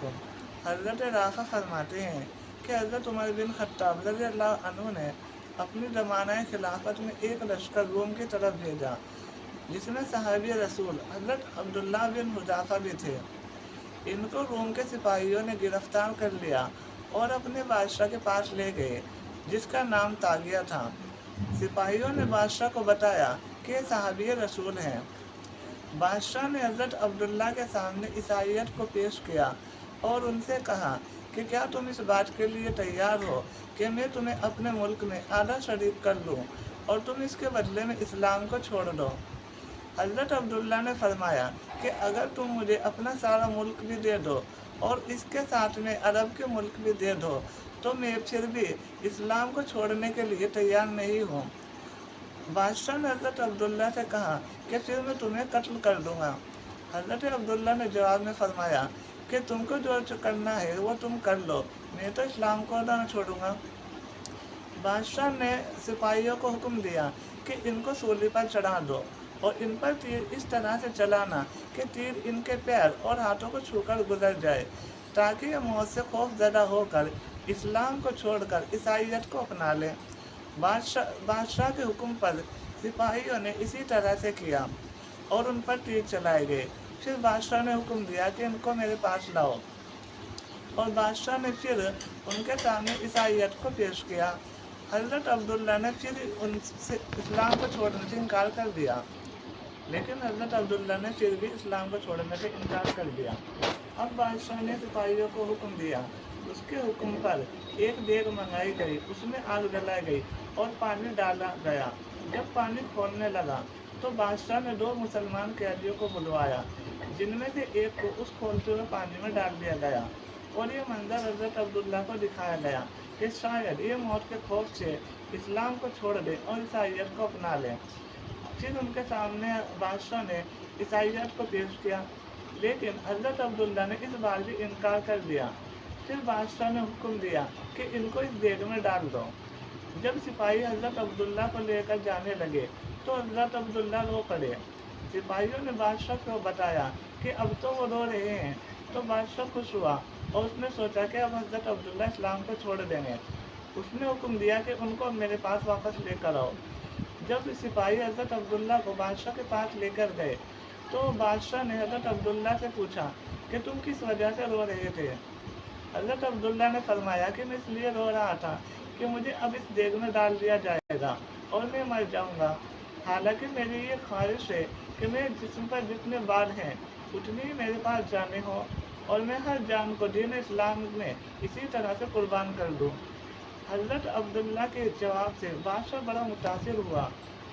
अलैकुम। हज़रत राफ़ा फरमाते हैं कि हज़रत उमर बिन खत्ताब रज़ियल्लाहु अन्हु ने अपनी ज़माना खिलाफत में एक लश्कर रोम की तरफ भेजा, जिसमें सहाबी रसूल हज़रत अब्दुल्लाह बिन हुज़ाफ़ा भी थे। इनको रोम के सिपाहियों ने गिरफ्तार कर लिया और अपने बादशाह के पास ले गए, जिसका नाम तागिया था। सिपाहियों ने बादशाह को बताया कि सहाबी रसूल हैं। बादशाह ने हज़रत अब्दुल्ला के सामने ईसाइयत को पेश किया और उनसे कहा कि क्या तुम इस बात के लिए तैयार हो कि मैं तुम्हें अपने मुल्क में आधा शरीक कर लूँ और तुम इसके बदले में इस्लाम को छोड़ दो। हज़रत अब्दुल्ला ने फरमाया कि अगर तुम मुझे अपना सारा मुल्क भी दे दो और इसके साथ में अरब के मुल्क भी दे दो तो मैं फिर भी इस्लाम को छोड़ने के लिए तैयार नहीं हूँ। बादशाह ने हज़रत अब्दुल्ला से कहा कि फिर मैं तुम्हें कत्ल कर दूंगा। हज़रत अब्दुल्ला ने जवाब में फरमाया कि तुमको जो करना है वो तुम कर लो, मैं तो इस्लाम को ना छोड़ूंगा। बादशाह ने सिपाहियों को हुक्म दिया कि इनको सूली पर चढ़ा दो और इन पर तीर इस तरह से चलाना कि तीर इनके पैर और हाथों को छूकर गुजर जाए, ताकि ये मौत से खौफजदा होकर इस्लाम को छोड़कर ईसाइयत को अपना लें। बादशाह के हुक्म पर सिपाहियों ने इसी तरह से किया और उन पर तीर चलाए गए। फिर बादशाह ने हुक्म दिया कि इनको मेरे पास लाओ, और बादशाह ने फिर उनके सामने ईसाइयत को पेश किया। हज़रत अब्दुल्ला ने फिर उनसे इस्लाम को छोड़ने से इनकार कर दिया, लेकिन हज़रत अब्दुल्ला ने फिर भी इस्लाम को छोड़ने से इनकार कर दिया। अब बादशाह ने सिपाहियों को हुक्म दिया। उसके हुक्म पर एक देग मंगाई गई, उसमें आग जलाई गई और पानी डाला गया। जब पानी खौलने लगा तो बादशाह ने 2 मुसलमान कैदियों को बुलवाया, जिनमें से एक को उस खौलते हुए पानी में डाल दिया गया और ये मंजर हज़रत अब्दुल्ला को दिखाया गया कि शायद ये मौत के खौफ से इस्लाम को छोड़ दे और ईसाइयत को अपना ले। फिर उनके सामने बादशाह ने ईसाइयत को पेश किया, लेकिन हज़रत अब्दुल्ला ने इस बार भी इनकार कर दिया। फिर बादशाह ने हुक्म दिया कि इनको इस देग में डाल दो। जब सिपाही हज़रत अब्दुल्ला को लेकर जाने लगे तो हज़रत अब्दुल्ला रो पड़े। सिपाहियों ने बादशाह को बताया कि अब तो वो रो रहे हैं, तो बादशाह खुश हुआ और उसने सोचा कि अब हज़रत अब्दुल्ला इस्लाम को छोड़ देंगे। उसने हुक्म दिया कि उनको मेरे पास वापस लेकर आओ। जब सिपाही हज़रत अब्दुल्ला को बादशाह के पास लेकर गए तो बादशाह ने हज़रत अब्दुल्ला से पूछा कि तुम किस वजह से रो रहे थे। हज़रत अब्दुल्ला ने फरमाया कि मैं इसलिए रो रहा था कि मुझे अब इस देग में डाल दिया जाएगा और मैं मर जाऊंगा। हालांकि मेरी ये ख्वाहिश है कि मेरे जिस्म पर जितने बाल हैं उतनी ही मेरे पास जाने हो और मैं हर जान को दीन इस्लाम में इसी तरह से कुर्बान कर दूँ। हज़रत अब्दुल्ला के जवाब से बादशाह बड़ा मुतासिर हुआ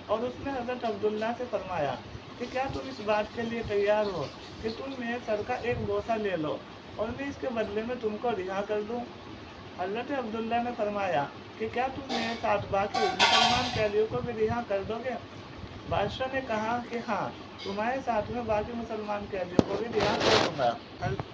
और उसने हज़रत अब्दुल्ला से फरमाया कि क्या तुम इस बात के लिए तैयार हो कि तुम मेरे सर का एक बोसा ले लो और मैं इसके बदले में तुमको रिहा कर दूं? हज़रत अब्दुल्ला ने फरमाया कि क्या तुम मेरे साथ बाकी मुसलमान कैदियों को भी रिहा कर दोगे? बादशाह ने कहा कि हाँ, तुम्हारे साथ में बाकी मुसलमान कैदियों को भी रिहा कर दूंगा।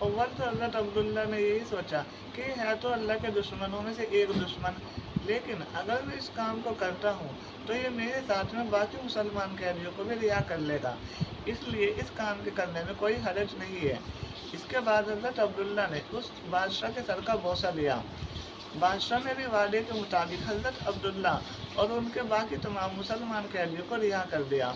अव्वल तो हज़रत अब्दुल्ला ने यही सोचा कि है तो अल्लाह के दुश्मनों में से एक दुश्मन, लेकिन अगर मैं इस काम को करता हूँ तो ये मेरे साथ में बाकी मुसलमान कैदियों को भी रिहा कर लेगा, इसलिए इस काम के करने में कोई हरज नहीं है। इसके बाद हज़रत अब्दुल्ला ने उस बादशाह के सर का बोसा लिया। बादशाह ने भी वादे के मुताबिक हज़रत अब्दुल्ला और उनके बाकी तमाम मुसलमान कैदियों को रिहा कर दिया।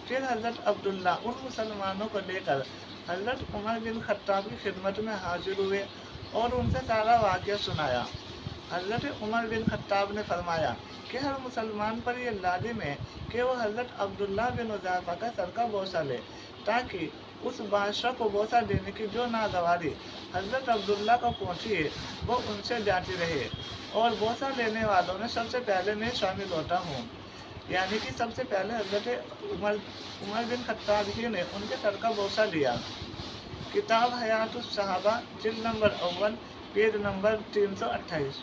फिर हज़रत अब्दुल्ला उन मुसलमानों को लेकर हज़रत उमर बिन खत्ताब की खिदमत में हाजिर हुए और उनसे सारा वाक़या सुनाया। हज़रत उमर बिन खत्ताब ने फरमाया कि हर मुसलमान पर यह लाजिम है कि वह हज़रत अब्दुल्ला बिन हुज़ाफ़ा का सर का बोसा ले, ताकि उस बादशाह को बोसा देने की जो नागवारी हज़रत अब्दुल्ला को पहुँची है वो उनसे जाती रहे, और बोसा लेने वालों में सबसे पहले मैं शामिल होता हूँ। यानी कि सबसे पहले हज़रत उमर बिन खत्ताब ही ने उनके सर का बोसा लिया। किताब हयातुस सहाबा जिल्द नंबर अव्वल पेज नंबर 328।